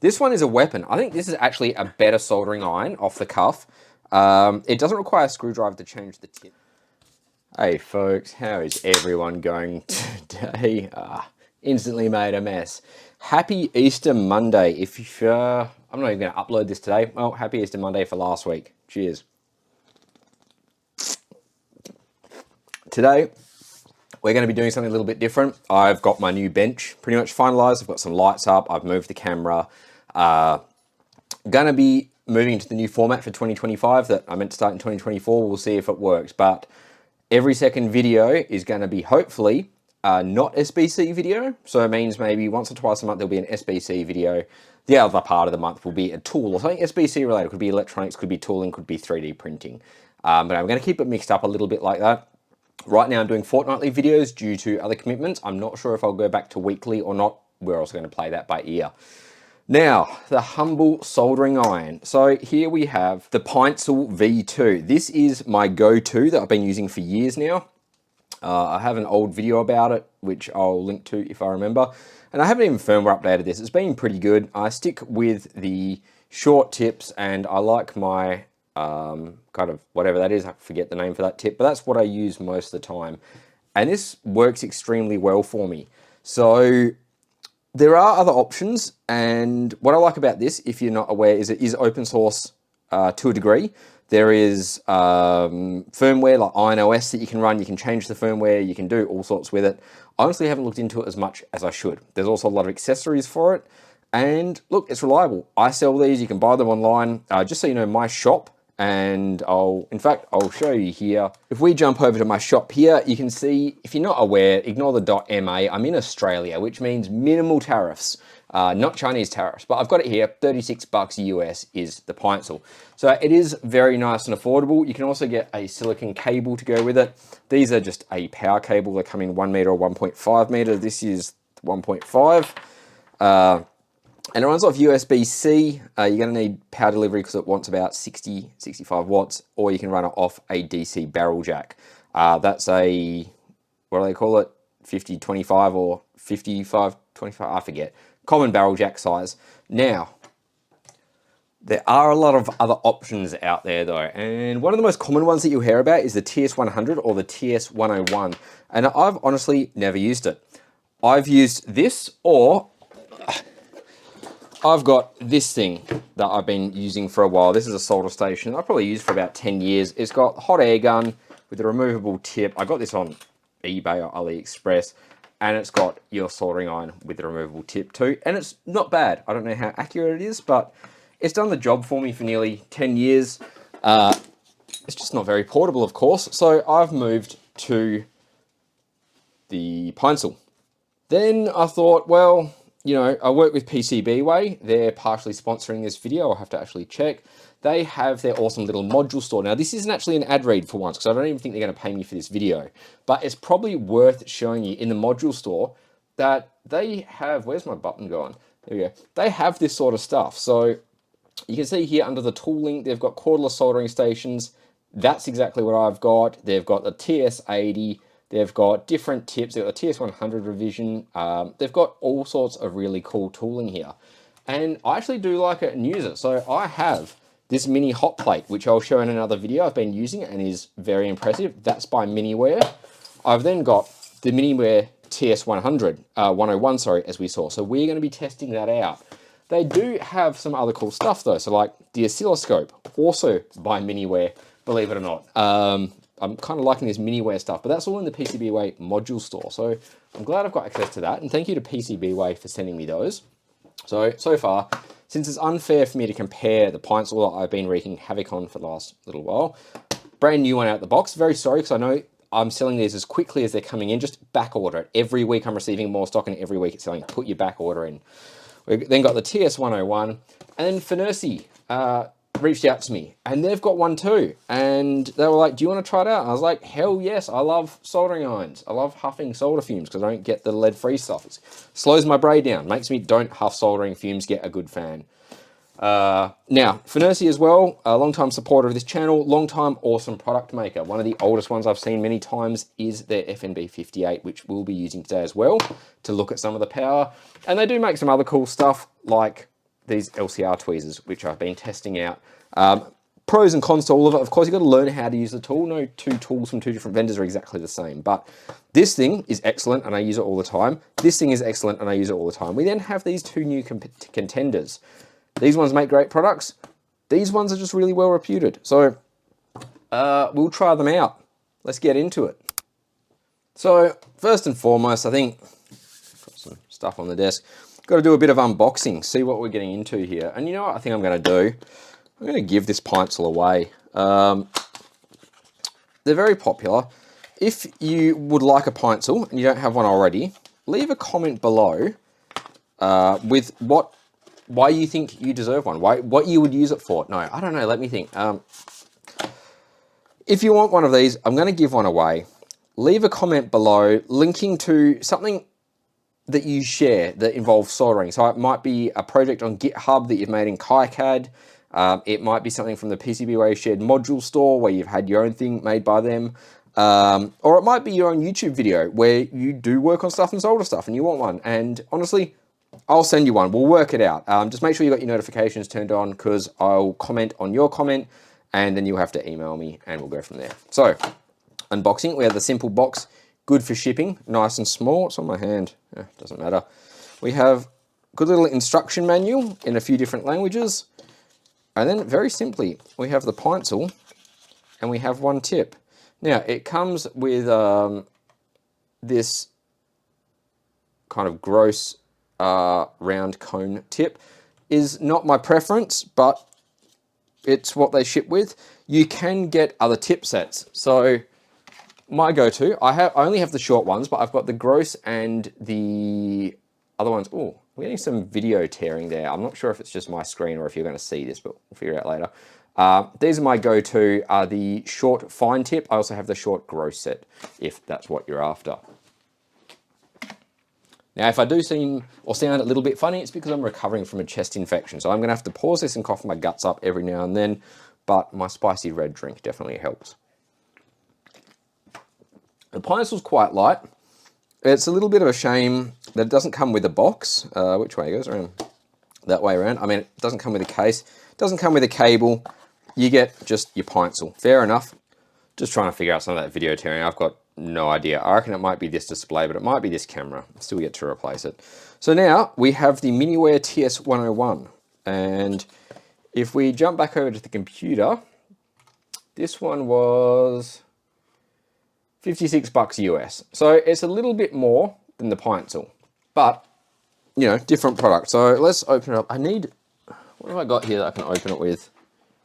This one is a weapon. I think this is actually a better soldering iron off the cuff. It doesn't require a screwdriver to change the tip. Hey folks, how is everyone going today? Instantly made a mess. Happy Easter Monday. If I'm not even going to upload this today. Well, happy Easter Monday for last week. Cheers. Today, we're going to be doing something a little bit different. I've got my new bench pretty much finalized. I've got some lights up. I've moved the camera. Going to be moving into the new format for 2025 that I meant to start in 2024. We'll see if it works. But every second video is going to be hopefully not SBC video. So it means maybe once or twice a month there'll be an SBC video. The other part of the month will be a tool or something SBC related. Could be electronics, could be tooling, could be 3D printing. But I'm going to keep it mixed up a little bit like that. Right now I'm doing fortnightly videos due to other commitments. I'm not sure if I'll go back to weekly or not. We're also going to play that by ear. Now, the humble soldering iron. So here we have the Pinecil V2. This is my go-to that I've been using for years now. I have an old video about it, which I'll link to if I remember. And I haven't even firmware updated this. It's been pretty good. I stick with the short tips and I like my kind of whatever that is. I forget the name for that tip, but that's what I use most of the time. And this works extremely well for me. So there are other options, and what I like about this, if you're not aware, is it is open source to a degree. There is firmware like IronOS that you can run. You can change the firmware. You can do all sorts with it. I honestly haven't looked into it as much as I should. There's also a lot of accessories for it. And look, it's reliable. I sell these. You can buy them online. Just so you know, my shop, and I'll show you here. If we jump over to my shop here, you can see, if you're not aware, ignore the .ma, I'm in Australia, which means minimal tariffs, not Chinese tariffs, but I've got it here, 36 bucks US is the Pinecil. So it is very nice and affordable. You can also get a silicon cable to go with it. These are just a power cable. They come in 1 meter or 1.5 meter. This is 1.5. And it runs off USB-C. You're going to need power delivery because it wants about 60, 65 watts, or you can run it off a DC barrel jack. That's a, what do they call it? 5025 or 5525, I forget. Common barrel jack size. Now, there are a lot of other options out there though, and one of the most common ones that you'll hear about is the TS100 or the TS101, and I've honestly never used it. I've used this, or I've got this thing that I've been using for a while. This is a solder station I've probably used for about 10 years. It's got hot air gun with a removable tip. I got this on eBay or AliExpress, and it's got your soldering iron with the removable tip too. And it's not bad. I don't know how accurate it is, but it's done the job for me for nearly 10 years. It's just not very portable, of course. So I've moved to the Pinecil. Then I thought, well, you know, I work with PCBWay. They're partially sponsoring this video. I'll have to actually check. They have their awesome little module store. Now, this isn't actually an ad read for once, because I don't even think they're going to pay me for this video. But it's probably worth showing you in the module store that they have, where's my button going? There we go. They have this sort of stuff. So you can see here under the tooling, they've got cordless soldering stations. That's exactly what I've got. They've got the TS80. They've got different tips. They've got the TS100 revision. They've got all sorts of really cool tooling here. And I actually do like it and use it. So I have this mini hot plate, which I'll show in another video. I've been using it and is very impressive. That's by MiniWare. I've then got the MiniWare TS100, 101, sorry, as we saw. So we're going to be testing that out. They do have some other cool stuff though. So like the oscilloscope, also by MiniWare, believe it or not. I'm kind of liking this MiniWare stuff, but that's all in the PCBWay module store. So I'm glad I've got access to that. And thank you to PCBWay for sending me those. So far, since it's unfair for me to compare the Pinecil that I've been wreaking havoc on for the last little while, brand new one out the box. Very sorry, because I know I'm selling these as quickly as they're coming in. Just back order it. Every week I'm receiving more stock, and every week it's selling. Put your back order in. We've then got the TS101, and then FNIRSI reached out to me, and they've got one too, and they were like, do you want to try it out? And I was like, hell yes. I love soldering irons. I love huffing solder fumes because I don't get the lead-free stuff. It slows my brain down, makes me don't huff soldering fumes, get a good fan. Now, FNIRSI as well, a long-time supporter of this channel, long-time awesome product maker. One of the oldest ones I've seen many times is their FNB58, which we'll be using today as well to look at some of the power. And they do make some other cool stuff like these LCR tweezers, which I've been testing out. Pros and cons to all of it. Of course, you've got to learn how to use the tool. No two tools from two different vendors are exactly the same. But this thing is excellent, and I use it all the time. This thing is excellent, and I use it all the time. We then have these two new contenders. These ones make great products. These ones are just really well reputed. So we'll try them out. Let's get into it. So first and foremost, I think got some stuff on the desk. Got to do a bit of unboxing, see what we're getting into here. And you know what I think I'm going to do? I'm going to give this Pinecil away. They're very popular. If you would like a Pinecil and you don't have one already, leave a comment below with why you think you deserve one, what you would use it for. No, I don't know, let me think. If you want one of these, I'm going to give one away. Leave a comment below linking to something that you share that involves soldering. So it might be a project on GitHub that you've made in KiCad. It might be something from the PCBWay shared module store where you've had your own thing made by them. Or it might be your own YouTube video where you do work on stuff and solder stuff and you want one. And honestly, I'll send you one. We'll work it out. Just make sure you got your notifications turned on because I'll comment on your comment and then you'll have to email me and we'll go from there. So, unboxing. We have the simple box, good for shipping, nice and small. It's on my hand. Doesn't matter. We have a good little instruction manual in a few different languages. And then very simply, we have the Pinecil and we have one tip. Now, it comes with this kind of gross round cone tip. Is not my preference, but it's what they ship with. You can get other tip sets. So my go-to, I only have the short ones, but I've got the gross and the other ones. Oh, we're getting some video tearing there. I'm not sure if it's just my screen or if you're going to see this, but we'll figure it out later. These are my go-to, the short fine tip. I also have the short gross set, if that's what you're after. Now, if I do seem or sound a little bit funny, it's because I'm recovering from a chest infection. So I'm going to have to pause this and cough my guts up every now and then, but my spicy red drink definitely helps. The Pinecil's quite light. It's a little bit of a shame that it doesn't come with a box. Which way it goes? Around that way around. I mean, it doesn't come with a case. It doesn't come with a cable. You get just your Pinecil. Fair enough. Just trying to figure out some of that video tearing. I've got no idea. I reckon it might be this display, but it might be this camera. Still yet to replace it. So now we have the MiniWare TS101. And if we jump back over to the computer, this one was $56 US. So it's a little bit more than the Pinecil, but you know, different product. So let's open it up. I need, what have I got here that I can open it with?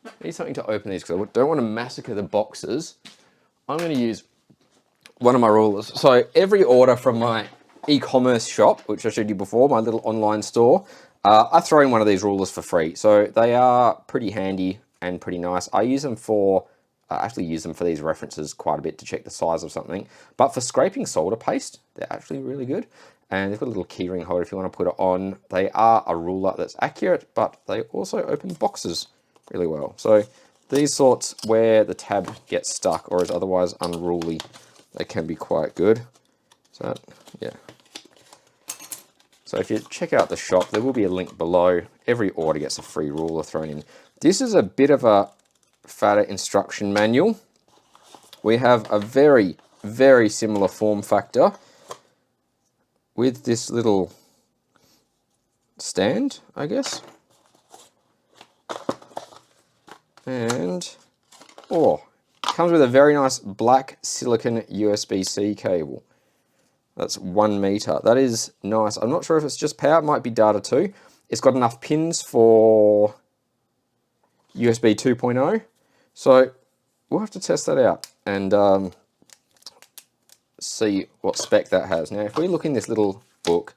I need something to open these because I don't want to massacre the boxes. I'm going to use one of my rulers. So every order from my e-commerce shop, which I showed you before, my little online store, I throw in one of these rulers for free. So they are pretty handy and pretty nice. I use them for I actually use them for these references quite a bit to check the size of something. But for scraping solder paste, they're actually really good. And they've got a little keyring holder if you want to put it on. They are a ruler that's accurate, but they also open boxes really well. So these sorts where the tab gets stuck or is otherwise unruly, they can be quite good. So yeah. So if you check out the shop, there will be a link below. Every order gets a free ruler thrown in. This is a bit of a fatter instruction manual. We have a very, very similar form factor with this little stand, I guess. And, oh, comes with a very nice black silicon USB-C cable. That's 1 meter. That is nice. I'm not sure if it's just power, it might be data too. It's got enough pins for USB 2.0. So we'll have to test that out and see what spec that has. Now, if we look in this little book,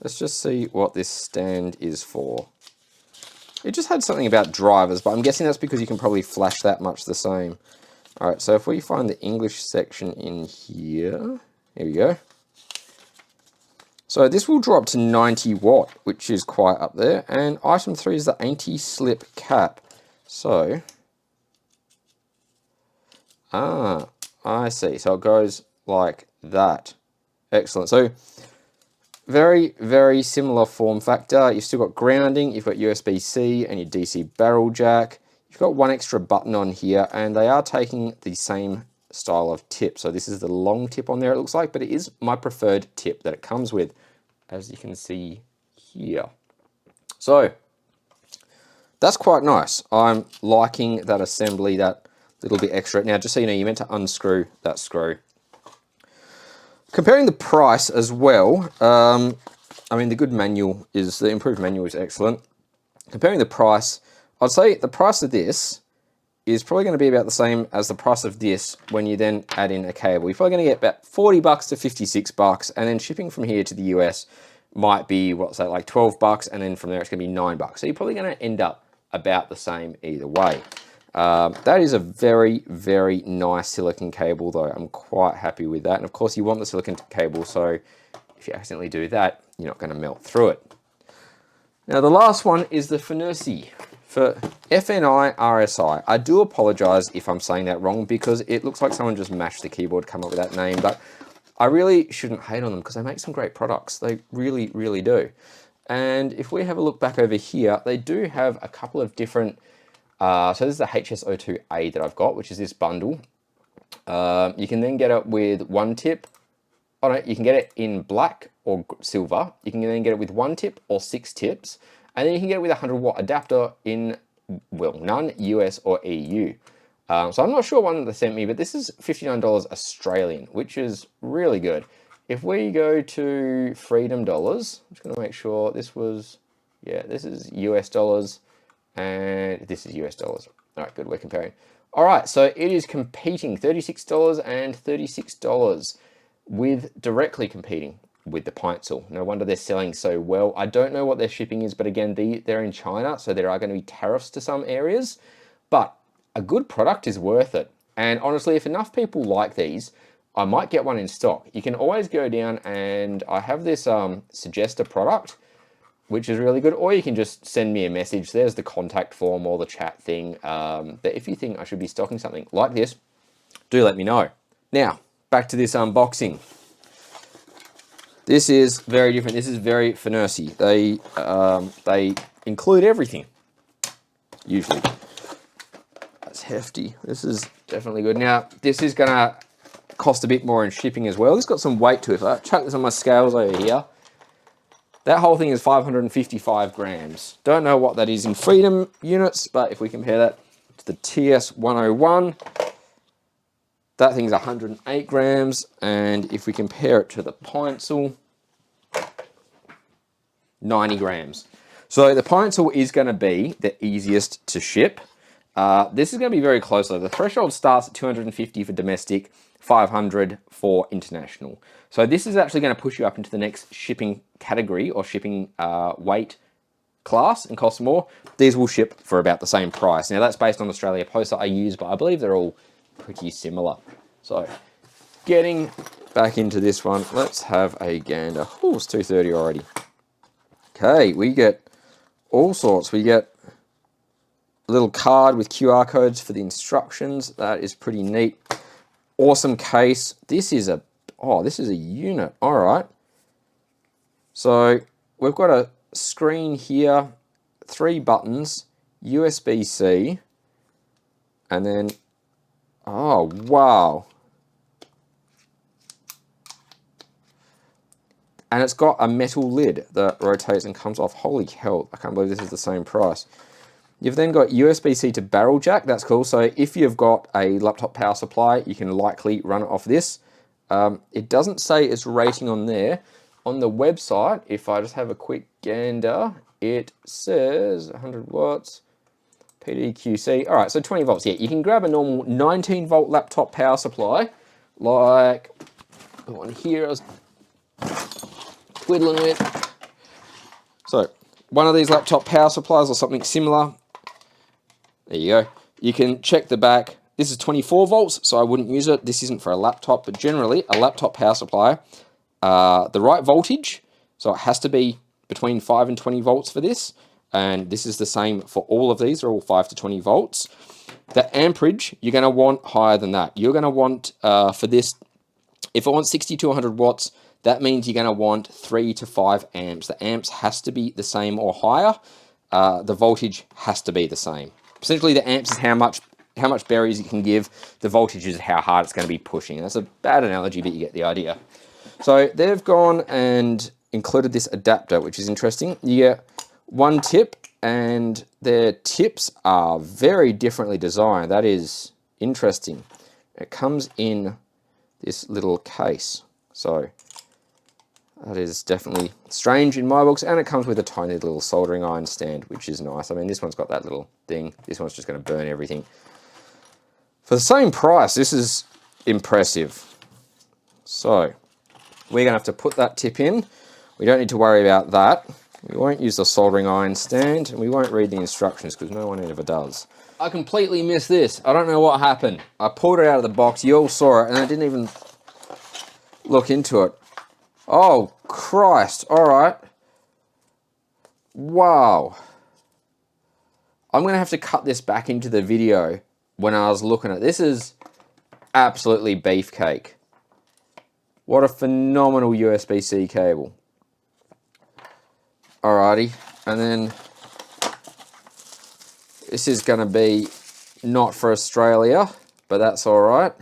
let's just see what this stand is for. It just had something about drivers, but I'm guessing that's because you can probably flash that much the same. All right, so if we find the English section in here, here we go. So this will drop to 90 watt, which is quite up there. And item 3 is the anti-slip cap. So, I see. So it goes like that. Excellent. So very, very similar form factor. You've still got grounding, you've got USB-C and your DC barrel jack. You've got one extra button on here, and they are taking the same style of tip. So this is the long tip on there, it looks like, but it is my preferred tip that it comes with, as you can see here. So that's quite nice. I'm liking that assembly, that little bit extra. Now, just so you know, you're meant to unscrew that screw. Comparing the price as well, I mean, the improved manual is excellent. Comparing the price, I'd say the price of this is probably going to be about the same as the price of this when you then add in a cable. You're probably going to get about 40 bucks to 56 bucks, and then shipping from here to the US might be, what's that, like 12 bucks, and then from there it's going to be 9 bucks. So you're probably going to end up about the same either way. That is a very, very nice silicon cable though. I'm quite happy with that. And of course you want the silicon cable, so if you accidentally do that, you're not going to melt through it. Now the last one is the FNIRSI, for FNIRSI. I do apologize if I'm saying that wrong, because it looks like someone just mashed the keyboard to come up with that name, but I really shouldn't hate on them because they make some great products. They really, really do. And if we have a look back over here, they do have a couple of different, so this is the HS02A that I've got, which is this bundle. You can then get it with one tip. Oh no, you can get it in black or silver. You can then get it with one tip or 6 tips. And then you can get it with a 100-watt adapter in, well, none, US or EU. So I'm not sure one that they sent me, but this is $59 Australian, which is really good. If we go to Freedom Dollars, I'm just going to make sure this was, yeah, this is US dollars and this is US dollars. All right, good, we're comparing. All right, so it is competing $36 and $36 with directly competing with the Pinecil. No wonder they're selling so well. I don't know what their shipping is, but again, they're in China, so there are going to be tariffs to some areas, but a good product is worth it. And honestly, if enough people like these, I might get one in stock. You can always go down, and I have this suggest a product, which is really good, or you can just send me a message. There's the contact form or the chat thing, that if you think I should be stocking something like this, do let me know. Now, back to this unboxing. This is very different. This is very FNIRSI. They include everything, usually. That's hefty. This is definitely good. Now, this is going to cost a bit more in shipping as well. It's got some weight to it. If I chuck this on my scales over here, that whole thing is 555 grams. Don't know what that is in freedom units, but if we compare that to the TS101, that thing's 108 grams, and if we compare it to the Pinecil, 90 grams. So the Pinecil is going to be the easiest to ship. This is going to be very close though. The threshold starts at 250 for domestic, 500 for international. So this is actually going to push you up into the next shipping category or shipping weight class and cost more. These will ship for about the same price. Now that's based on Australia Post that I use, but I believe they're all pretty similar. So getting back into this one, let's have a gander. Oh, it's 2:30 already. Okay, we get all sorts. We get a little card with QR codes for the instructions. That is pretty neat. Awesome case. This is a, oh, this is a unit. All right. So we've got a screen here, 3 buttons, USB-C, and then, oh, wow. And it's got a metal lid that rotates and comes off. Holy hell, I can't believe this is the same price. You've then got USB-C to barrel jack. That's cool. So if you've got a laptop power supply, you can likely run it off this. It doesn't say its rating on there. On the website, if I just have a quick gander, it says 100 watts, PDQC. All right, so 20 volts. Yeah, you can grab a normal 19 volt laptop power supply, like the one here I was twiddling with. So one of these laptop power supplies or something similar. There you go. You can check the back. This is 24 volts, so I wouldn't use it. This isn't for a laptop, but generally a laptop power supply, the right voltage, so it has to be between 5 and 20 volts for this, and this is the same for all of these. They're all 5 to 20 volts. The amperage, you're going to want higher than that. You're going to want, for this, if I want 60 to 100 watts, that means you're going to want 3 to 5 amps. The amps has to be the same or higher. The voltage has to be the same. Essentially, the amps is how much berries you can give. The voltage is how hard it's going to be pushing. That's a bad analogy, but you get the idea. So they've gone and included this adapter, which is interesting. You get one tip, and their tips are very differently designed. That is interesting. It comes in this little case. So that is definitely strange in my books, and it comes with a tiny little soldering iron stand, which is nice. I mean, this one's got that little thing. This one's just going to burn everything. For the same price, this is impressive. So we're going to have to put that tip in. We don't need to worry about that. We won't use the soldering iron stand, and we won't read the instructions because no one ever does. I completely missed this. I don't know what happened. I pulled it out of the box. You all saw it, and I didn't even look into it. Oh, Christ. All right. Wow. I'm going to have to cut this back into the video when I was looking at it. This is absolutely beefcake. What a phenomenal USB-C cable. Alrighty. And then this is going to be not for Australia, but that's all right.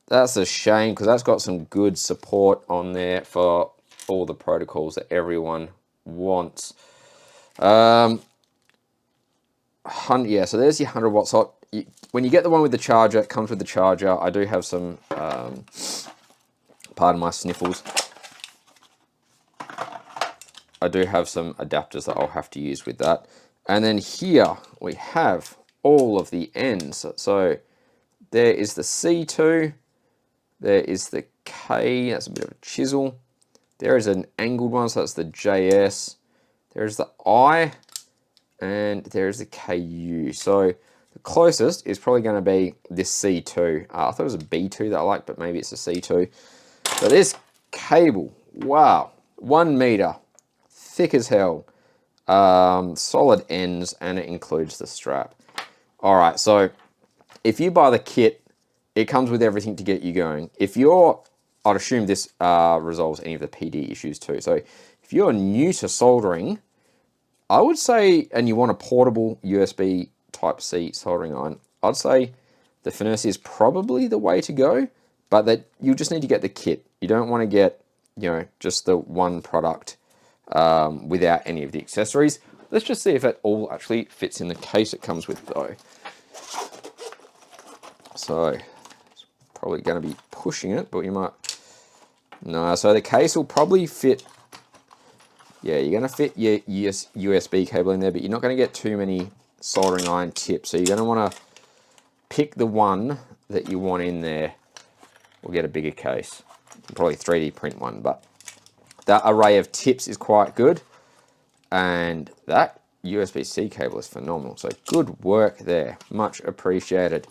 That's a shame because that's got some good support on there for all the protocols that everyone wants. Yeah, so there's your 100 watt slot. When you get the one with the charger, it comes with the charger. I do have some, pardon my sniffles. I do have some adapters that I'll have to use with that. And then here we have all of the ends. So there is the C2. There is the K, that's a bit of a chisel. There is an angled one, so that's the JS. There's the I, and there's the KU. So the closest is probably going to be this C2. I thought it was a B2 that I liked, but maybe it's a C2. So this cable, wow, 1 meter, thick as hell, solid ends, and it includes the strap. All right, so if you buy the kit, it comes with everything to get you going. If you're, I'd assume this resolves any of the PD issues too. So if you're new to soldering, I would say, and you want a portable USB Type-C soldering iron, I'd say the FNIRSI is probably the way to go, but that you just need to get the kit. You don't want to get, you know, just the one product without any of the accessories. Let's just see if it all actually fits in the case it comes with though. So probably going to be pushing it, but you might... No, so the case will probably fit... Yeah, you're going to fit your USB cable in there, but you're not going to get too many soldering iron tips. So you're going to want to pick the one that you want in there. We'll get a bigger case. Probably 3D print one, but that array of tips is quite good. And that USB-C cable is phenomenal. So good work there. Much appreciated.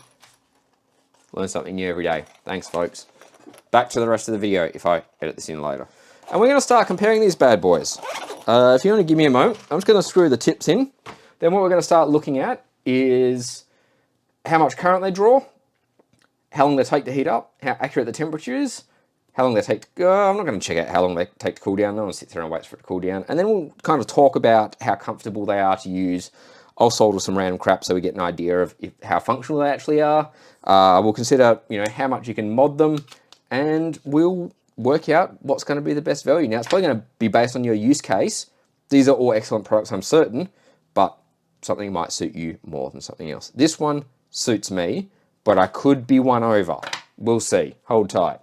Learn something new every day. Thanks, folks. Back to the rest of the video if I edit this in later. And we're going to start comparing these bad boys. If you want to give me a moment, I'm just going to screw the tips in. Then what we're going to start looking at is how much current they draw, how long they take to heat up, how accurate the temperature is, how long they take to go. I'm not going to check out how long they take to cool down. No one sits there and waits for it to cool down. And then we'll kind of talk about how comfortable they are to use. I'll solder some random crap so we get an idea of how functional they actually are. We'll consider, you know, how much you can mod them, and we'll work out what's going to be the best value. Now, it's probably going to be based on your use case. These are all excellent products, I'm certain, but something might suit you more than something else. This one suits me, but I could be won over. We'll see. Hold tight.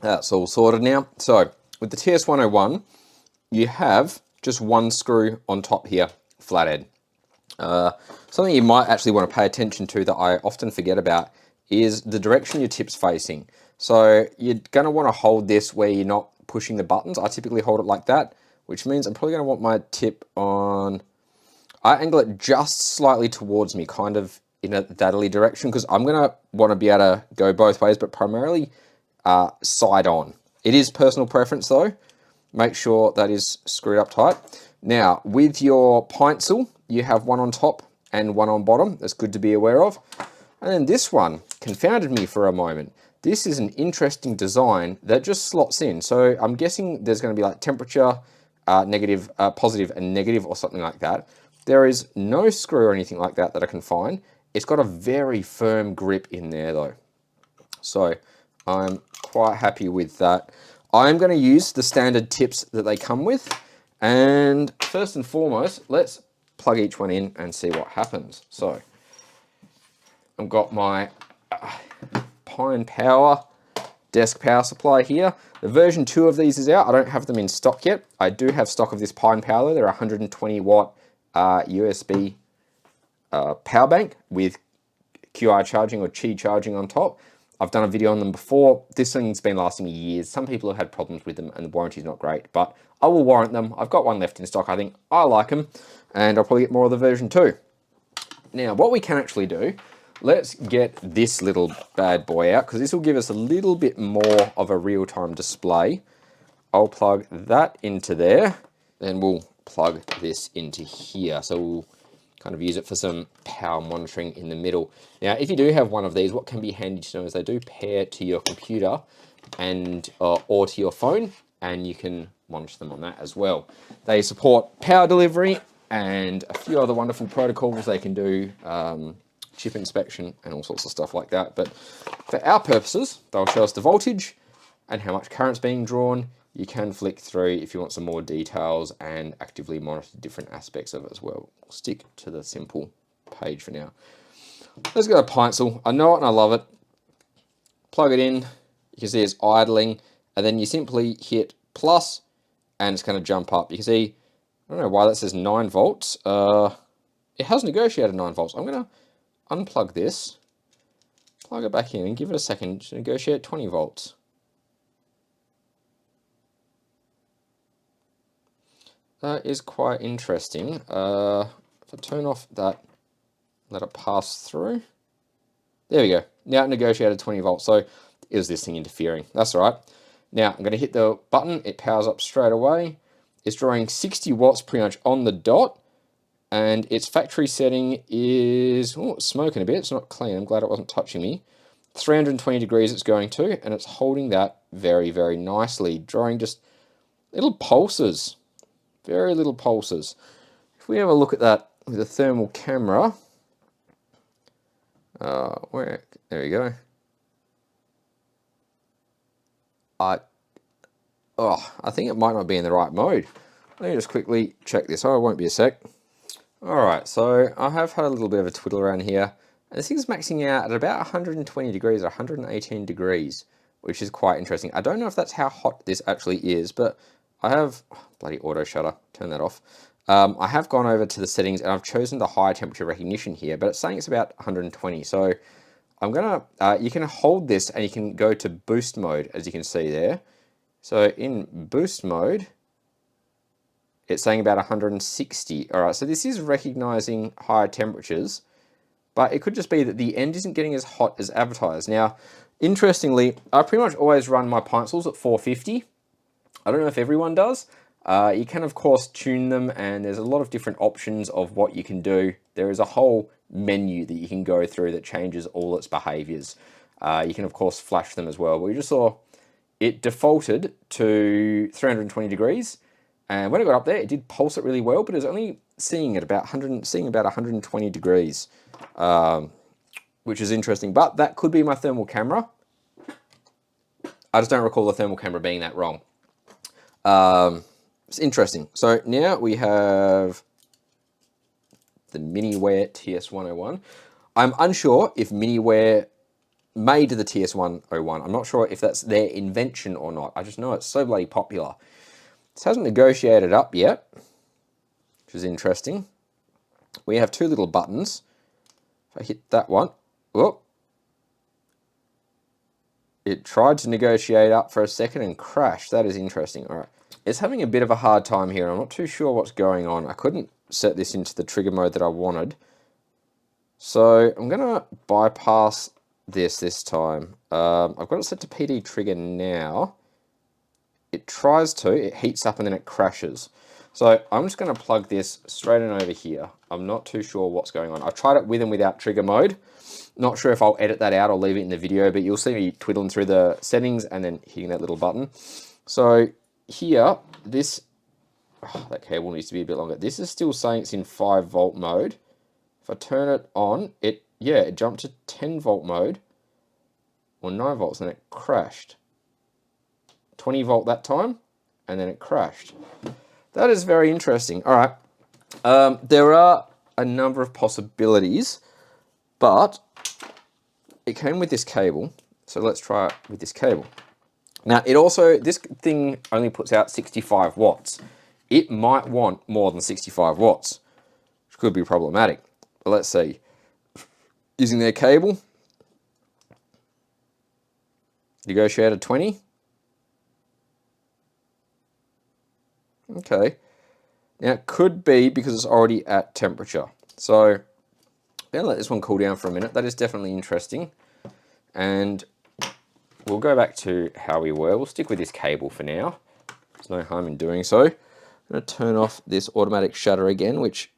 That's all sorted now. So, with the TS101, you have just one screw on top here, flathead. Something you might actually want to pay attention to that I often forget about is the direction your tip's facing. So you're going to want to hold this where you're not pushing the buttons. I typically hold it like that, which means I'm probably going to want my tip on... I angle it just slightly towards me, kind of in a that'ly direction, because I'm going to want to be able to go both ways, but primarily side on. It is personal preference though. Make sure that is screwed up tight. Now, with your Pinecil, you have one on top and one on bottom. That's good to be aware of. And then this one confounded me for a moment. This is an interesting design that just slots in. So I'm guessing there's going to be like temperature, negative, positive and negative or something like that. There is no screw or anything like that that I can find. It's got a very firm grip in there though. So I'm quite happy with that. I'm going to use the standard tips that they come with. And first and foremost, let's plug each one in and see what happens. So I've got my Pine Power desk power supply here. The version 2 of these is out. I don't have them in stock yet. I do have stock of this Pine Power. They're 120 watt USB power bank with QR charging or Qi charging on top. I've done a video on them before. This thing's been lasting me years. Some people have had problems with them and the warranty's not great, but I will warrant them. I've got one left in stock. I think I like them, and I'll probably get more of the version 2. Now, what we can actually do, let's get this little bad boy out, because this will give us a little bit more of a real-time display. I'll plug that into there, then we'll plug this into here. So we'll kind of use it for some power monitoring in the middle. Now, if you do have one of these, what can be handy to know is they do pair to your computer and or to your phone, and you can monitor them on that as well. They support power delivery and a few other wonderful protocols. They can do chip inspection and all sorts of stuff like that. But for our purposes, they'll show us the voltage and how much current's being drawn. You can flick through if you want some more details and actively monitor different aspects of it as well. We'll stick to the simple page for now. Let's go to Pinecil. I know it and I love it. Plug it in. You can see it's idling, and then you simply hit plus and it's going to jump up. You can see, I don't know why that says 9 volts. It has negotiated 9 volts. I'm going to unplug this, plug it back in and give it a second to negotiate 20 volts. That is quite interesting. If I turn off that, let it pass through. There we go. Now it negotiated 20 volts. So it was this thing interfering. That's all right. Now I'm going to hit the button. It powers up straight away. It's drawing 60 watts pretty much on the dot. And its factory setting is, oh, it's smoking a bit. It's not clean. I'm glad it wasn't touching me. 320 degrees it's going to, and it's holding that very, very nicely, drawing just little pulses. Very little pulses. If we have a look at that with a thermal camera, there we go. I think it might not be in the right mode. Let me just quickly check this. Oh, it won't be a sec. All right, so I have had a little bit of a twiddle around here, and this thing's maxing out at about 120 degrees or 118 degrees, which is quite interesting. I don't know if that's how hot this actually is, but I have, bloody auto shutter, turn that off. I have gone over to the settings and I've chosen the high temperature recognition here, but it's saying it's about 120. So I'm gonna, you can hold this and you can go to boost mode, as you can see there. So in boost mode, it's saying about 160. All right, so this is recognizing higher temperatures, but it could just be that the end isn't getting as hot as advertised. Now, interestingly, I pretty much always run my Pinecils at 450. I don't know if everyone does. You can, of course, tune them, and there's a lot of different options of what you can do. There is a whole menu that you can go through that changes all its behaviors. You can, of course, flash them as well. But we just saw it defaulted to 320 degrees. And when it got up there, it did pulse it really well, but it was only seeing about 120 degrees, which is interesting. But that could be my thermal camera. I just don't recall the thermal camera being that wrong. It's interesting. So now we have the MiniWare TS101. I'm unsure if MiniWare made the TS101. I'm not sure if that's their invention or not. I just know it's so bloody popular. This hasn't negotiated up yet, which is interesting. We have two little buttons. If I hit that one, whoop, it tried to negotiate up for a second and crashed. That is interesting. All right. It's having a bit of a hard time here. I'm not too sure what's going on. I couldn't set this into the trigger mode that I wanted. So I'm going to bypass this time. I've got it set to PD trigger now. It tries to, it heats up and then it crashes. So I'm just going to plug this straight in over here. I'm not too sure what's going on. I've tried it with and without trigger mode. Not sure if I'll edit that out or leave it in the video, but you'll see me twiddling through the settings and then hitting that little button. So here, this, that cable needs to be a bit longer. This is still saying it's in 5-volt mode. If I turn it on, it jumped to 10-volt mode, or 9 volts, and it crashed. 20-volt that time, and then it crashed. That is very interesting. All right, there are a number of possibilities, but it came with this cable, so let's try it with this cable. Now, this thing only puts out 65 watts. It might want more than 65 watts, which could be problematic. But let's see. Using their cable, negotiated 20. Okay. Now, it could be because it's already at temperature. So, I'm going to let this one cool down for a minute. That is definitely interesting. And we'll go back to how we were. We'll stick with this cable for now. There's no harm in doing so. I'm going to turn off this automatic shutter again, which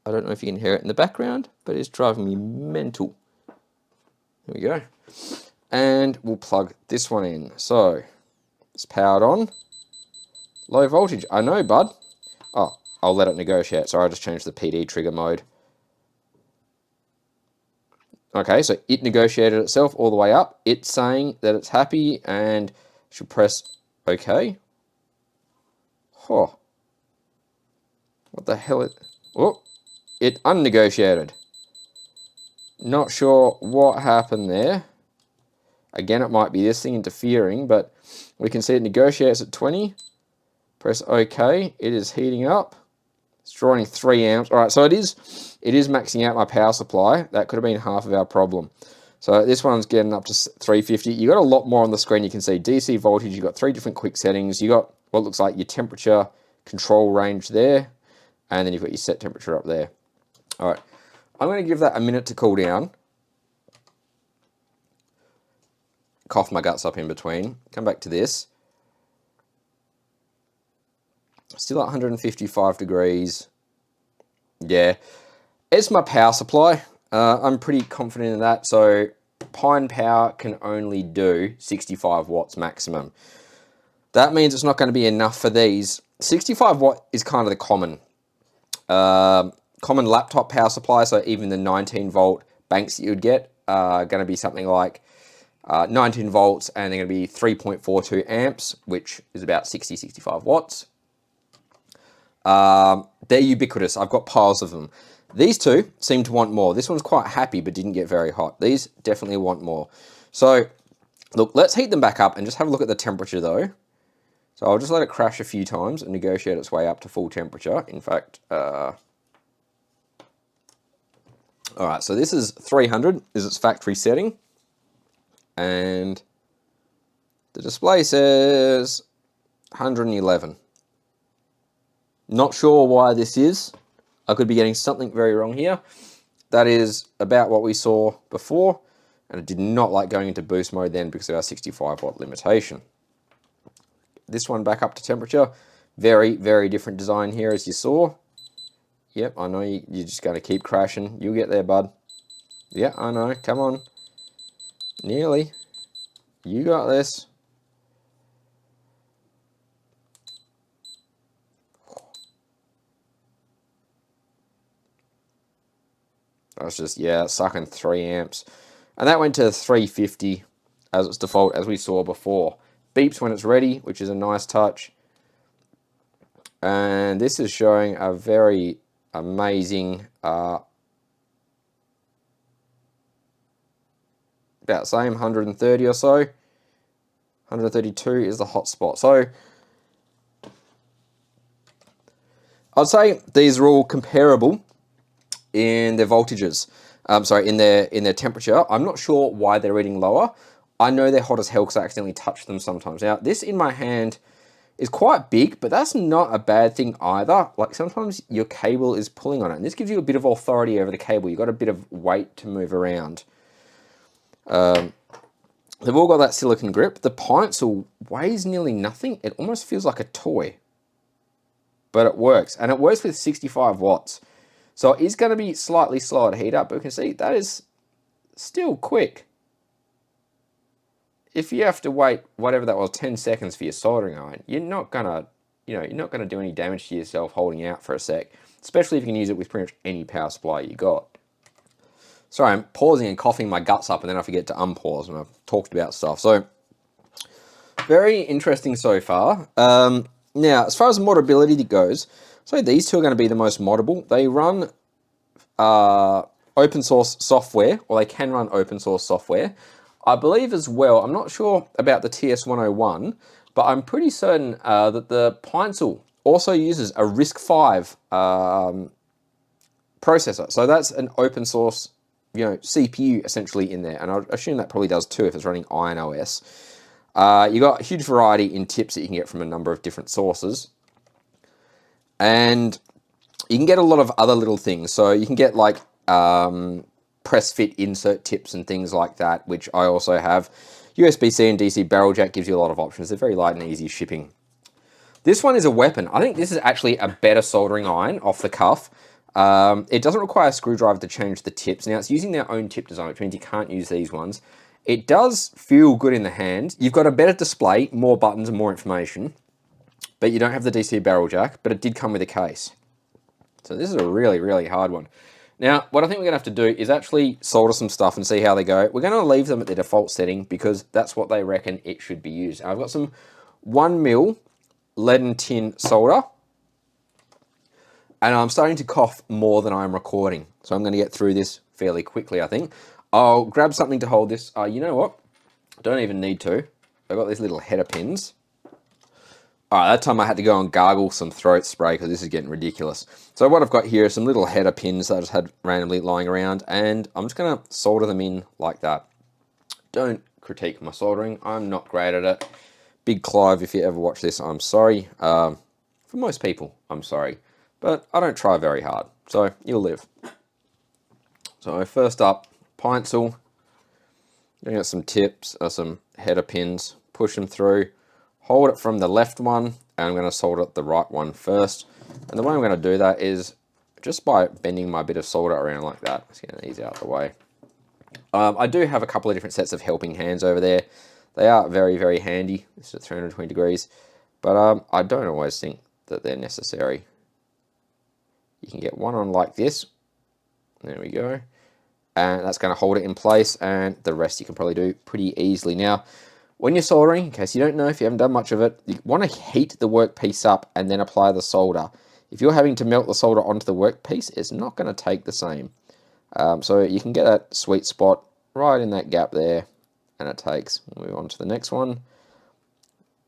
I don't know if you can hear it in the background, but it's driving me mental. There we go. And we'll plug this one in. So, it's powered on. Low voltage. I know, bud. Oh, I'll let it negotiate. Sorry, I just changed the PD trigger mode. Okay, so it negotiated itself all the way up. It's saying that it's happy and should press OK. Oh. What the hell? Oh, it unnegotiated. Not sure what happened there. Again, it might be this thing interfering, but we can see it negotiates at 20. Press OK. It is heating up. It's drawing 3 amps. All right, so it is maxing out my power supply. That could have been half of our problem. So this one's getting up to 350. You got a lot more on the screen. You can see DC voltage. You got 3 different quick settings. You got what looks like your temperature control range there, and then you've got your set temperature up there. All right, I'm going to give that a minute to cool down. Cough my guts up in between. Come back to this. Still at 155 degrees. Yeah, it's my power supply. I'm pretty confident in that. So Pine Power can only do 65 watts maximum. That means it's not going to be enough for these. 65 watt is kind of the common laptop power supply. So even the 19 volt banks that you'd get are going to be something like 19 volts, and they're going to be 3.42 amps, which is about 65 watts. They're ubiquitous. I've got piles of them. These two seem to want more. This one's quite happy, but didn't get very hot. These definitely want more. So, look, let's heat them back up and just have a look at the temperature, though. So I'll just let it crash a few times and negotiate its way up to full temperature. In fact, all right, so this is 300, is its factory setting. And the display says 111. Not sure why this is. I could be getting something very wrong here. That is about what we saw before, and it did not like going into boost mode then because of our 65 watt limitation. This one back up to temperature. Very, very different design here as you saw. Yep, I know you're just going to keep crashing. You'll get there, bud. Yeah, I know. Come on. Nearly. You got this. That's just, yeah, sucking 3 amps. And that went to 350 as its default, as we saw before. Beeps when it's ready, which is a nice touch. And this is showing a very amazing, about same, 130 or so. 132 is the hot spot. So, I'd say these are all comparable in their voltages. In their temperature. I'm not sure why they're reading lower. I know they're hot as hell because I accidentally touch them sometimes. Now, this in my hand is quite big, but that's not a bad thing either. Like, sometimes your cable is pulling on it, and this gives you a bit of authority over the cable. You've got a bit of weight to move around. They've all got that silicone grip. The Pinecil weighs nearly nothing. It almost feels like a toy. But it works, and it works with 65 watts. So it is going to be slightly slower to heat up, but you can see that is still quick. If you have to wait, whatever that was, 10 seconds for your soldering iron, you're not gonna, you're not gonna do any damage to yourself holding out for a sec, especially if you can use it with pretty much any power supply you got. Sorry, I'm pausing and coughing my guts up, and then I forget to unpause when I've talked about stuff. So, very interesting so far. Now, as far as moddability goes, so these two are going to be the most moddable. They run open source software, or they can run open source software. I believe as well, I'm not sure about the TS101, but I'm pretty certain that the Pinecil also uses a RISC-V processor. So that's an open source, CPU essentially in there. And I assume that probably does too if it's running Iron OS. You got a huge variety in tips that you can get from a number of different sources. And you can get a lot of other little things. So you can get like press fit insert tips and things like that, which I also have. USB-C and DC barrel jack gives you a lot of options. They're very light and easy shipping. This one is a weapon. I think this is actually a better soldering iron off the cuff. It doesn't require a screwdriver to change the tips. Now, it's using their own tip design, which means you can't use these ones. It does feel good in the hand. You've got a better display, more buttons and more information, but you don't have the DC barrel jack, but it did come with a case. So this is a really, really hard one. Now, what I think we're going to have to do is actually solder some stuff and see how they go. We're going to leave them at their default setting because that's what they reckon it should be used. I've got some 1mm lead and tin solder, and I'm starting to cough more than I'm recording. So I'm going to get through this fairly quickly, I think. I'll grab something to hold this. You know what? I don't even need to. I've got these little header pins. All right, that time I had to go and gargle some throat spray because this is getting ridiculous. So what I've got here are some little header pins that I just had randomly lying around, and I'm just going to solder them in like that. Don't critique my soldering. I'm not great at it. Big Clive, if you ever watch this, I'm sorry. For most people, I'm sorry. But I don't try very hard, so you'll live. So first up, Pinecil. Getting out some tips, some header pins, push them through. Hold it from the left one, and I'm going to solder the right one first. And the way I'm going to do that is just by bending my bit of solder around like that. Let's get these out of the way. I do have a couple of different sets of helping hands over there. They are very, very handy. This is at 320 degrees. But I don't always think that they're necessary. You can get one on like this. There we go. And that's going to hold it in place, and the rest you can probably do pretty easily. Now, when you're soldering, in case you don't know, if you haven't done much of it, you want to heat the workpiece up and then apply the solder. If you're having to melt the solder onto the workpiece, it's not going to take the same. So you can get that sweet spot right in that gap there, and it takes. We'll move on to the next one.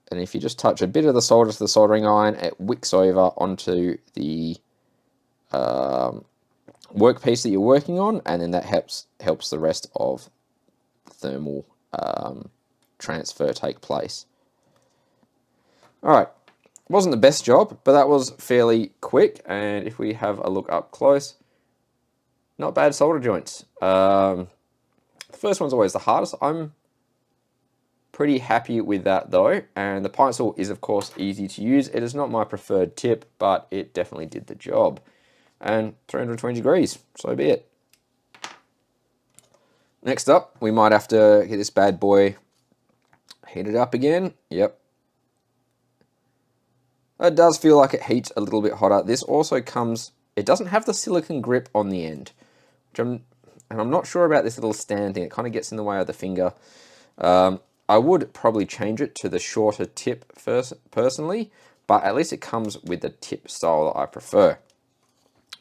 And if you just touch a bit of the solder to the soldering iron, it wicks over onto the workpiece that you're working on, and then that helps the rest of the thermal transfer take place. Alright, wasn't the best job, but that was fairly quick, and if we have a look up close, not bad solder joints. The first one's always the hardest. I'm pretty happy with that though, and the Pinecil is of course easy to use. It is not my preferred tip, but it definitely did the job. And 320 degrees, so be it. Next up, we might have to get this bad boy heated up again. Yep. It does feel like it heats a little bit hotter. This also comes, it doesn't have the silicone grip on the end, which I'm not sure about this little stand thing. It kind of gets in the way of the finger. I would probably change it to the shorter tip first, personally, but at least it comes with the tip style that I prefer.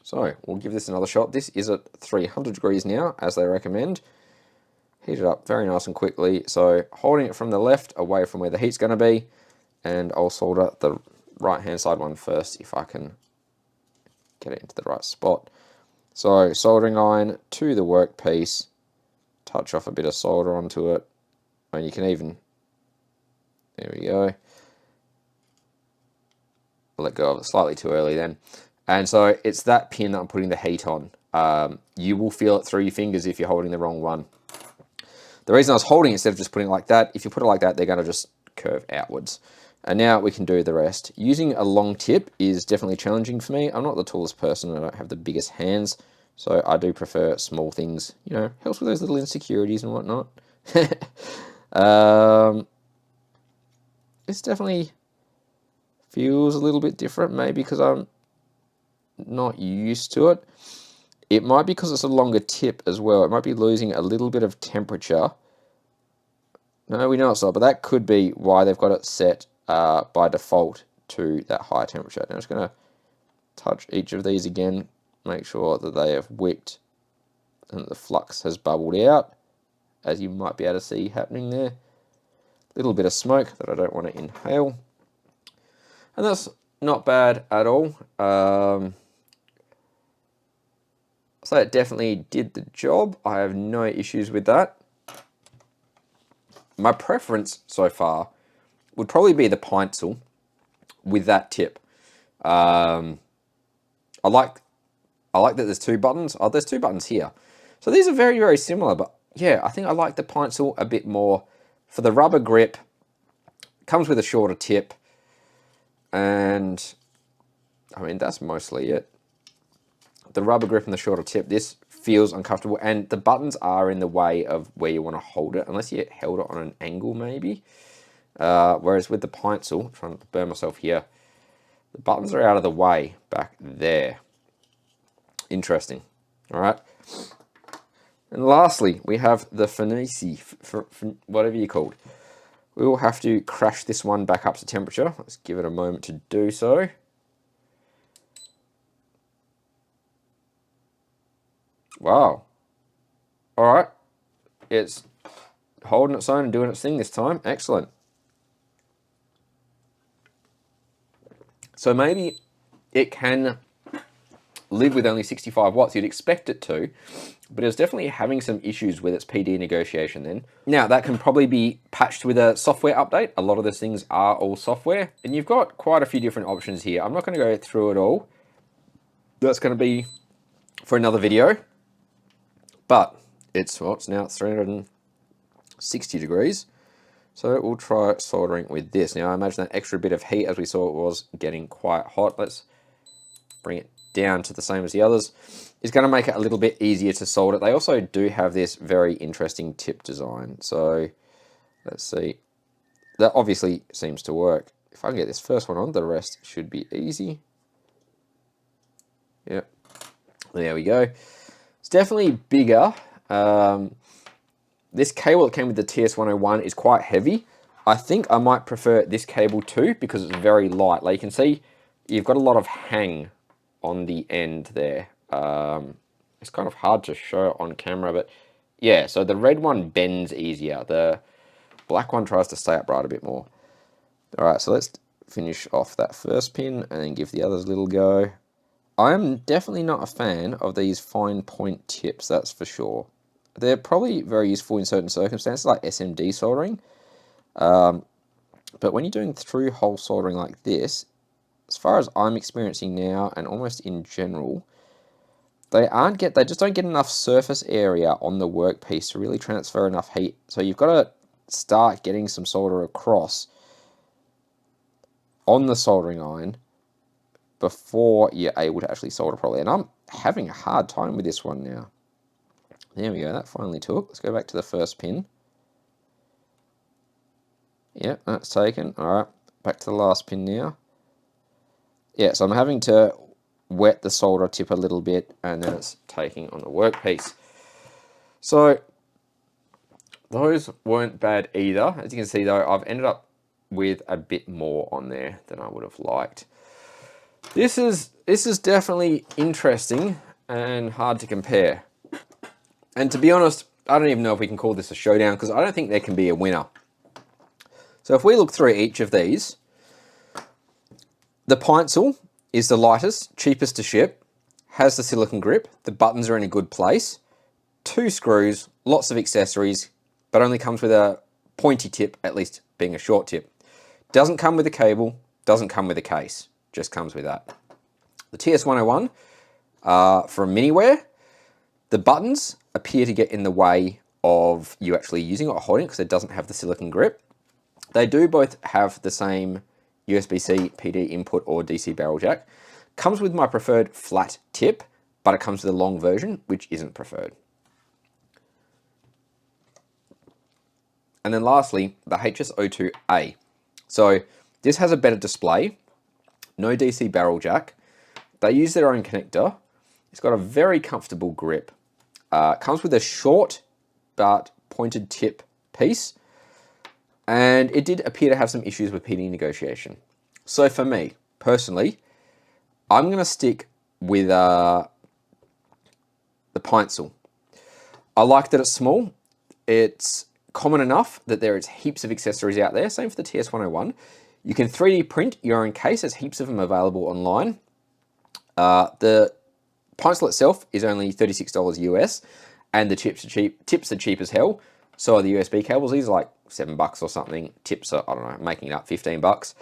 So we'll give this another shot. This is at 300 degrees now, as they recommend. Heat it up very nice and quickly. So holding it from the left away from where the heat's going to be, and I'll solder the right hand side one first if I can get it into the right spot. So soldering iron to the workpiece, touch off a bit of solder onto it, and you can even, there we go. I'll let go of it slightly too early then. And so it's that pin that I'm putting the heat on. You will feel it through your fingers if you're holding the wrong one. The reason I was holding it instead of just putting it like that, if you put it like that, they're going to just curve outwards. And now we can do the rest. Using a long tip is definitely challenging for me. I'm not the tallest person. I don't have the biggest hands. So I do prefer small things, you know, helps with those little insecurities and whatnot. This definitely feels a little bit different, maybe because I'm not used to it. It might be because it's a longer tip as well. It might be losing a little bit of temperature. No, we know it's not, but that could be why they've got it set by default to that high temperature. Now I'm just going to touch each of these again, make sure that they have wicked and the flux has bubbled out, as you might be able to see happening there. Little bit of smoke that I don't want to inhale. And that's not bad at all. So it definitely did the job. I have no issues with that. My preference so far would probably be the Pinecil with that tip. I like that there's two buttons. Oh, there's two buttons here. So these are very, very similar, but yeah, I think I like the Pinecil a bit more for the rubber grip. Comes with a shorter tip, and I mean, that's mostly it. The rubber grip and the shorter tip, this feels uncomfortable, and the buttons are in the way of where you want to hold it, unless you held it on an angle maybe. Whereas with the Pinecil, I'm trying to burn myself here, the buttons are out of the way back there. Interesting. All right. And lastly, we have the FNIRSI, whatever you called. We will have to crash this one back up to temperature. Let's give it a moment to do so. Wow. All right. It's holding its own and doing its thing this time. Excellent. So maybe it can live with only 65 watts. You'd expect it to, but it's definitely having some issues with its PD negotiation then. Now, that can probably be patched with a software update. A lot of those things are all software, and you've got quite a few different options here. I'm not going to go through it all. That's going to be for another video. But it's, well, it's now 360 degrees. So we'll try soldering with this. Now I imagine that extra bit of heat, as we saw, it was getting quite hot. Let's bring it down to the same as the others. It's going to make it a little bit easier to solder. They also do have this very interesting tip design. So let's see. That obviously seems to work. If I can get this first one on, the rest should be easy. Yep. There we go. It's definitely bigger. This cable that came with the TS101 is quite heavy. I think I might prefer this cable too because it's very light. Like you can see, you've got a lot of hang on the end there. It's kind of hard to show on camera, but yeah, so the red one bends easier. The black one tries to stay upright a bit more. All right, so let's finish off that first pin and then give the others a little go. I'm definitely not a fan of these fine point tips, that's for sure. They're probably very useful in certain circumstances, like SMD soldering. But when you're doing through-hole soldering like this, as far as I'm experiencing now, and almost in general, they just don't get enough surface area on the workpiece to really transfer enough heat. So you've got to start getting some solder across on the soldering iron before you're able to actually solder properly. And I'm having a hard time with this one now. There we go, that finally took. Let's go back to the first pin. Yep, that's taken. All right, back to the last pin now. Yeah, so I'm having to wet the solder tip a little bit, and then it's taking on the workpiece. So those weren't bad either. As you can see though, I've ended up with a bit more on there than I would have liked. This is definitely interesting and hard to compare. And to be honest, I don't even know if we can call this a showdown because I don't think there can be a winner. So if we look through each of these, the Pinecil is the lightest, cheapest to ship, has the silicone grip, the buttons are in a good place, 2 screws, lots of accessories, but only comes with a pointy tip, at least being a short tip. Doesn't come with a cable, doesn't come with a case, just comes with that. The TS101 from MiniWare, the buttons appear to get in the way of you actually using it or holding it because it doesn't have the silicone grip. They do both have the same USB-C PD input or DC barrel jack. Comes with my preferred flat tip, but it comes with a long version, which isn't preferred. And then lastly, the HS02A. So this has a better display, no DC barrel jack. They use their own connector. It's got a very comfortable grip. Comes with a short but pointed tip piece. And it did appear to have some issues with PD negotiation. So for me, personally, I'm going to stick with the Pinecil. I like that it's small. It's common enough that there is heaps of accessories out there. Same for the TS101. You can 3D print your own case. There's heaps of them available online. The Pinecil itself is only $36 US, and the chips are cheap. Tips are cheap as hell. So are the USB cables. These are like $7 or something. Tips are, I don't know, making it up $15.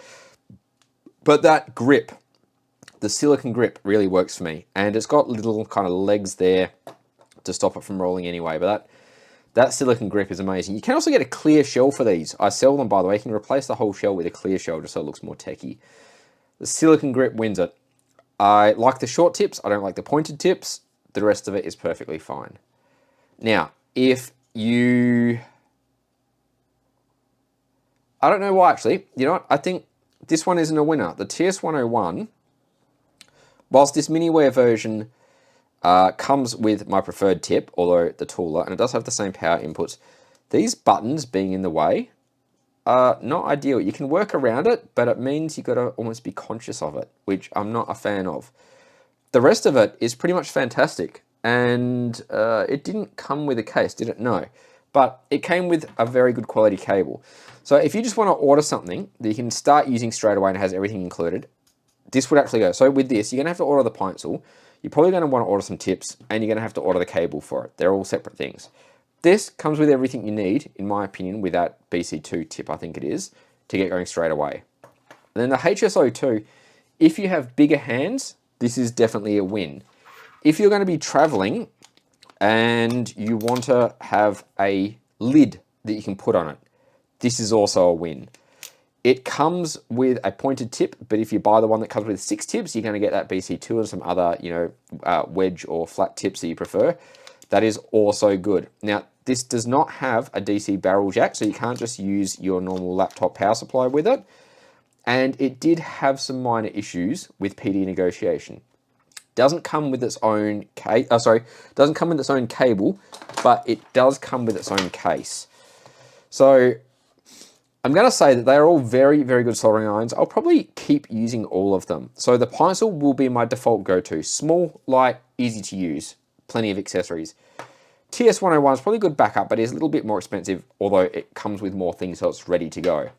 But that grip, the silicone grip, really works for me. And it's got little kind of legs there to stop it from rolling anyway. But that silicone grip is amazing. You can also get a clear shell for these. I sell them, by the way. You can replace the whole shell with a clear shell just so it looks more techy. The silicone grip wins it. I like the short tips. I don't like the pointed tips. The rest of it is perfectly fine. Now, if you... I don't know why, actually. You know what? I think this one isn't a winner. The TS101, whilst this MiniWare version comes with my preferred tip, although the taller, and it does have the same power inputs, these buttons being in the way are not ideal. You can work around it, but it means you've got to almost be conscious of it, which I'm not a fan of. The rest of it is pretty much fantastic, and it didn't come with a case, did it? No. But it came with a very good quality cable. So if you just want to order something that you can start using straight away and has everything included, this would actually go. So with this, you're going to have to order the Pinecil. You're probably going to want to order some tips, and you're going to have to order the cable for it. They're all separate things. This comes with everything you need, in my opinion, with that BC2 tip, I think it is, to get going straight away. And then the HS02, if you have bigger hands, this is definitely a win. If you're going to be traveling and you want to have a lid that you can put on it, this is also a win. It comes with a pointed tip, but if you buy the one that comes with 6 tips, you're going to get that BC2 and some other, you know, wedge or flat tips that you prefer. That is also good. Now, this does not have a DC barrel jack, so you can't just use your normal laptop power supply with it. And it did have some minor issues with PD negotiation. Doesn't come with its own doesn't come with its own cable, but it does come with its own case. So I'm going to say that they are all very, very good soldering irons. I'll probably keep using all of them. So the Pinecil will be my default go-to. Small, light, easy to use. Plenty of accessories. TS101 is probably good backup, but it is a little bit more expensive, although it comes with more things, so it's ready to go.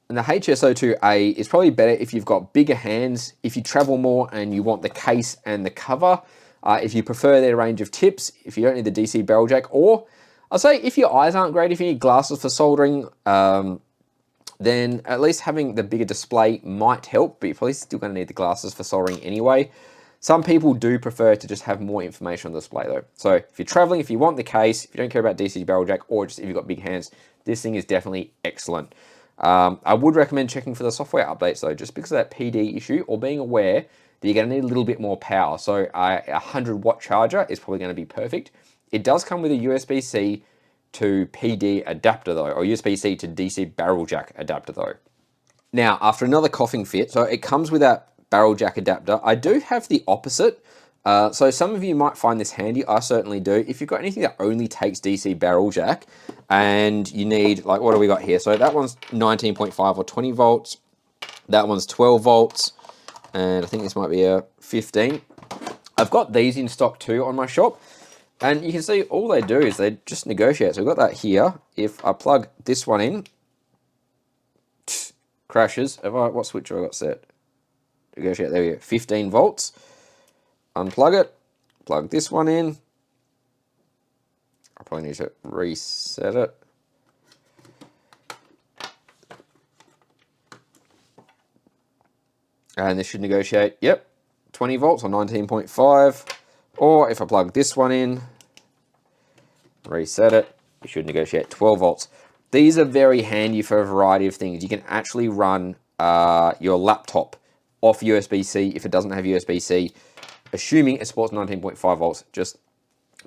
And the HS02A is probably better if you've got bigger hands, if you travel more and you want the case and the cover, if you prefer their range of tips, if you don't need the DC barrel jack, or I'll say if your eyes aren't great, if you need glasses for soldering, then at least having the bigger display might help, but you're probably still going to need the glasses for soldering anyway. Some people do prefer to just have more information on the display though. So if you're traveling, if you want the case, if you don't care about DC barrel jack, or just if you've got big hands, this thing is definitely excellent. I would recommend checking for the software updates though, just because of that PD issue, or being aware that you're going to need a little bit more power. So a 100-watt charger is probably going to be perfect. It does come with a USB-C to PD adapter though, or USB-C to DC barrel jack adapter though. Now, after another coughing fit, so it comes with that barrel jack adapter. I do have the opposite. So some of you might find this handy. I certainly do. If you've got anything that only takes DC barrel jack and you need, like, what do we got here? So that one's 19.5 or 20 volts. That one's 12 volts. And I think this might be a 15. I've got these in stock too on my shop. And you can see all they do is they just negotiate. So we've got that here. If I plug this one in, crashes. What switch have I got set? Negotiate, there we go, 15 volts. Unplug it, plug this one in. I probably need to reset it. And this should negotiate, yep, 20 volts or 19.5. Or if I plug this one in, reset it, it should negotiate 12 volts. These are very handy for a variety of things. You can actually run your laptop off USB-C if it doesn't have USB-C. assuming it supports 19.5 volts just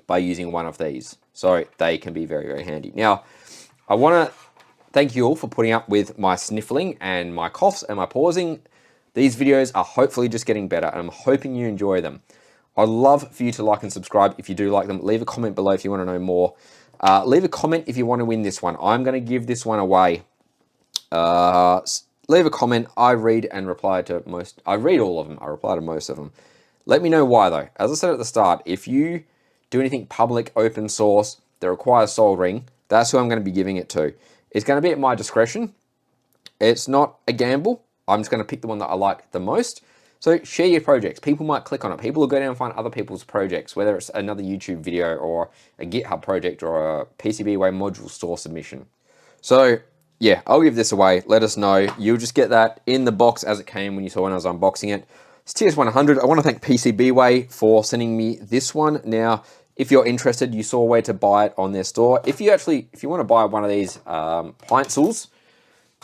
by using one of these. So they can be very, very handy. Now, I want to thank you all for putting up with my sniffling and my coughs and my pausing. These videos are hopefully just getting better, and I'm hoping you enjoy them. I'd love for you to like and subscribe if you do like them. Leave a comment below if you want to know more. Leave a comment if you want to win this one. I'm going to give this one away. Leave a comment. I read and reply to most. I read all of them. I reply to most of them. Let me know why though. As I said at the start, if you do anything public, open source that requires soldering, that's who I'm going to be giving it to. It's going to be at my discretion. It's not a gamble. I'm just going to pick the one that I like the most. So share your projects. People might click on it. People will go down and find other people's projects, whether it's another YouTube video or a GitHub project or a PCBWay module store submission. So yeah, I'll give this away. Let us know. You'll just get that in the box as it came when you saw when I was unboxing it. It's TS100. I want to thank PCBWay for sending me this one. Now, if you're interested, you saw where to buy it on their store. If you want to buy one of these Pinecils,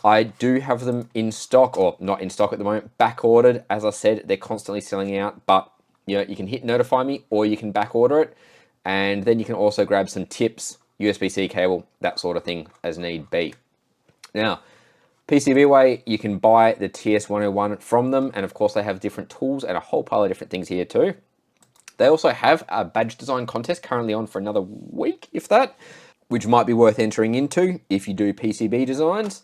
I do have them in stock, or not in stock at the moment, back ordered. As I said, they're constantly selling out, but you know, you can hit notify me or you can back order it. And then you can also grab some tips, USB-C cable, that sort of thing as need be. Now, PCBWay, you can buy the TS101 from them, and of course they have different tools and a whole pile of different things here too. They also have a badge design contest currently on for another week, if that, which might be worth entering into if you do PCB designs.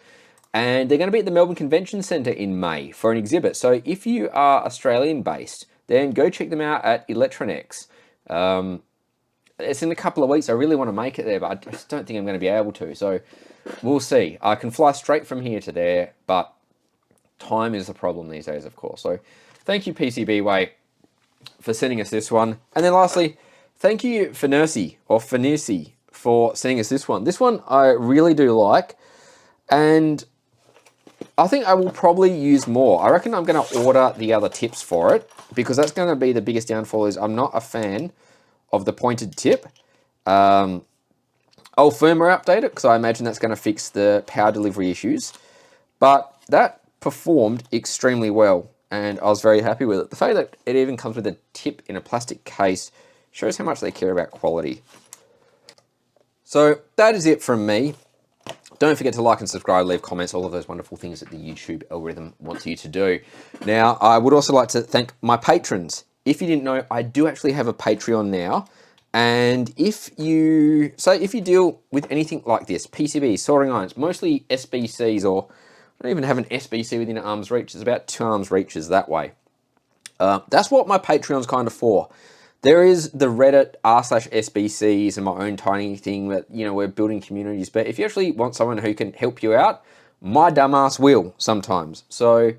And they're going to be at the Melbourne Convention Centre in May for an exhibit. So if you are Australian based, then go check them out at Electronex. It's in a couple of weeks. I really want to make it there, but I just don't think I'm going to be able to. So we'll see. I can fly straight from here to there, but time is the problem these days, of course. So thank you, PCBWay, for sending us this one. And then lastly, thank you, FNIRSI, for sending us this one. This one I really do like, and I think I will probably use more. I reckon I'm going to order the other tips for it, because that's going to be the biggest downfall. Is I'm not a fan of the pointed tip. I'll firmware update it, because I imagine that's going to fix the power delivery issues. But that performed extremely well, and I was very happy with it. The fact that it even comes with a tip in a plastic case shows how much they care about quality. So that is it from me. Don't forget to like and subscribe, leave comments, all of those wonderful things that the YouTube algorithm wants you to do. Now, I would also like to thank my patrons. If you didn't know, I do actually have a Patreon now. And if you deal with anything like this, PCBs, soldering irons, mostly SBCs, or I don't even have an SBC within arm's reach. It's about 2 arms reaches that way. That's what my Patreon's kind of for. There is the Reddit r/SBCs and my own tiny thing that, you know, we're building communities. But if you actually want someone who can help you out, my dumbass will sometimes. So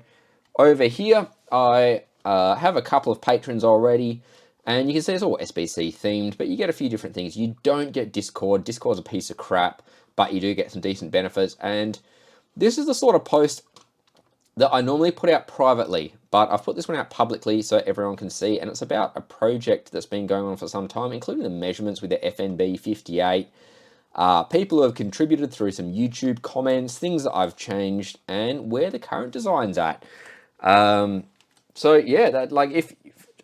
over here, I have a couple of patrons already. And you can see it's all SBC themed, but you get a few different things. You don't get Discord. Discord's a piece of crap, but you do get some decent benefits. And this is the sort of post that I normally put out privately, but I've put this one out publicly so everyone can see, and it's about a project that's been going on for some time, including the measurements with the FNB58, people who have contributed through some YouTube comments, things that I've changed, and where the current design's at. So yeah, that, like, if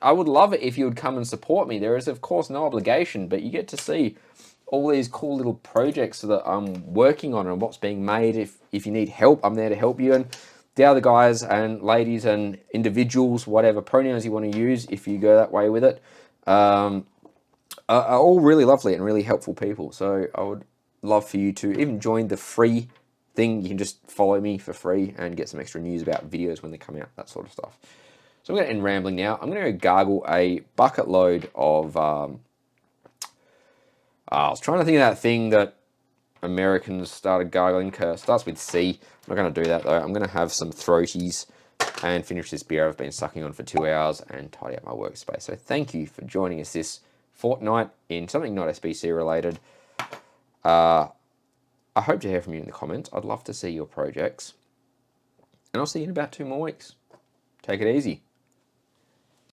I would love it if you would come and support me. There is, of course, no obligation, but you get to see all these cool little projects that I'm working on and what's being made. If you need help, I'm there to help you. And the other guys and ladies and individuals, whatever pronouns you want to use, if you go that way with it, are all really lovely and really helpful people. So I would love for you to even join the free thing. You can just follow me for free and get some extra news about videos when they come out, that sort of stuff. So I'm going to end rambling now. I'm going to go gargle a bucket load of... I was trying to think of that thing that Americans started gargling. Starts with C. I'm not going to do that though. I'm going to have some throaties and finish this beer I've been sucking on for 2 hours and tidy up my workspace. So thank you for joining us this fortnight in something not SBC related. I hope to hear from you in the comments. I'd love to see your projects. And I'll see you in about 2 more weeks. Take it easy.